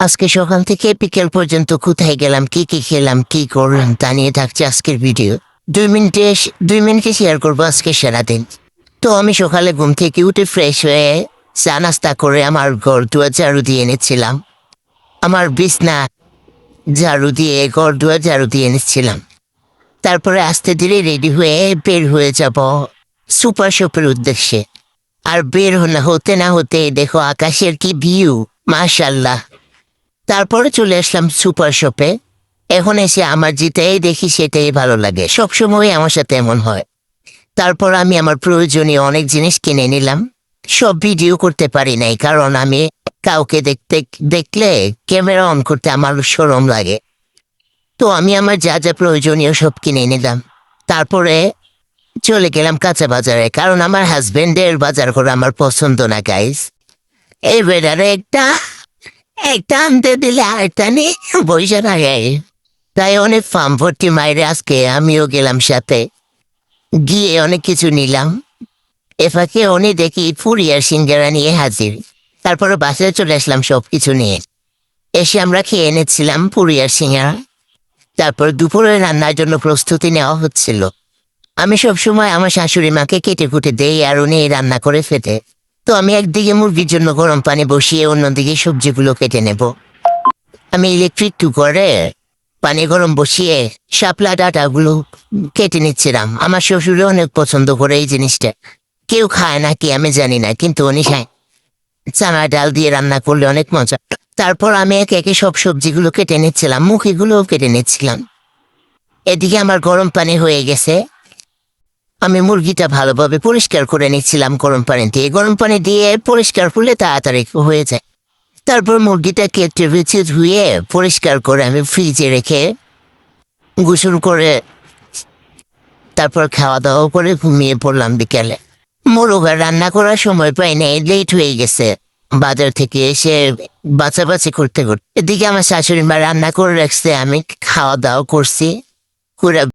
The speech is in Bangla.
আজকে সকাল থেকে বিকেল পর্যন্ত কোথায় গেলাম, কি কি খেলাম, কি করলাম তা নিয়ে থাকছে আজকের ভিডিও। 2 মিনিটে শেয়ার করবো আজকে সারাদিন। তো আমি সকালে ঘুম থেকে উঠে ফ্রেশ হয়ে চা নাস্তা করে আমার ঘর দুয়ার ঝাড়ু দিয়ে এনেছিলাম। আমার বিছনা ঝাড়ু দিয়ে ঘর দুয়ার ঝাড়ু দিয়ে এনেছিলাম। তারপরে আস্তে ধীরে রেডি হয়ে বের হয়ে যাব সুপার শপের উদ্দেশ্যে। আর বের হতে না হতে দেখো আকাশের কি ভিউ, মাশাল্লাহ। তারপরে চলে আসলাম সুপার শপে। এখন এসে আমার যেটাই দেখি সেটাই ভালো লাগে, সবসময় আমার সাথে এমন হয়। তারপর আমি আমার প্রয়োজনীয় অনেক জিনিস কিনে নিলাম। সব ভিডিও করতে পারি নাই, কারণ আমি কাউকে দেখলে ক্যামেরা অন করতে আমার শরম লাগে। তো আমি আমার যা যা প্রয়োজনীয় সব কিনে নিলাম। তারপরে চলে গেলাম কাঁচা বাজারে, কারণ আমার হাজবেন্ডের বাজার করা আমার পছন্দ না গাইস। এই বেড়ারে একটা একটা আনতে দিলে আরেকটা নিয়ে বসে থাকে। তাই অনেক ফার্ম ভর্তি মাইরে আজকে আমিও গেলাম সাথে, গিয়ে অনেক কিছু নিলাম। এফাকে উনি দেখি পুরি আর সিঙ্গারা নিয়ে হাজির। তারপরে বাসায় চলে আসলাম সব কিছু নিয়ে। এসে আমরা খেয়ে এনেছিলাম পুরি আর সিঙ্গারা। তারপর দুপুরে রান্নার জন্য প্রস্তুতি নেওয়া হচ্ছিল। আমি সবসময় আমার শাশুড়ি মাকে কেটে কুটে দেই আর উনি রান্না করে ফেটে। তো আমি একদিকে মুরগির জন্য গরম পানি বসিয়ে অন্যদিকে সবজিগুলো কেটে নেব। আমি ইলেকট্রিক কুকারে পানি গরম বসিয়ে শাপলা ডাঁটাগুলো কেটে নিচ্ছিলাম। আমার শ্বশুরও অনেক পছন্দ করে এই জিনিসটা। কেউ খায় না কি আমি জানি না, কিন্তু উনি খায়। চানা ডাল দিয়ে রান্না করলে অনেক মজা। তারপর আমি একে একে সব সবজিগুলো কেটে নিচ্ছিলাম, মুখিগুলোও কেটে নিচ্ছিলাম। এদিকে আমার গরম পানি হয়ে গেছে। আমি মুরগিটা ভালোভাবে পরিষ্কার করে নিচ্ছিলাম গরম পানি দিয়ে। গরম পানি দিয়ে পরিষ্কার করলে তাড়াতাড়ি হয়ে যায়। তারপর মুরগিটা কেটে বেছে ধুয়ে পরিষ্কার করে আমি ফ্রিজে রেখে গোসল করে তারপর খাওয়া দাওয়া করে ঘুমিয়ে পড়লাম বিকেলে। মোরগ রান্না করার সময় পাই নাই, লেট হয়ে গেছে বাজার থেকে এসে বাছাবাছি করতে করতে। এদিকে আমার শাশুড়ি মা রান্না করে রাখছে, আমি খাওয়া দাওয়া করছি।